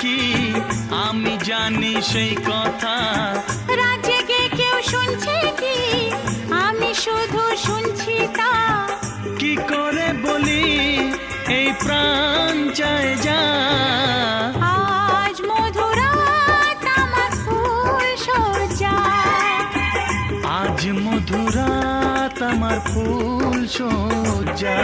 কি আমি জানি সেই কথা, রাত জেগে কেউ শুনছে কি আমি শুধু শুনছি তা। কি করে বলি এই প্রাণ চায় যা, আজ মধুরাত আমার ফুল সজ্জা, আজ মধুরাত আমার ফুল সজ্জা।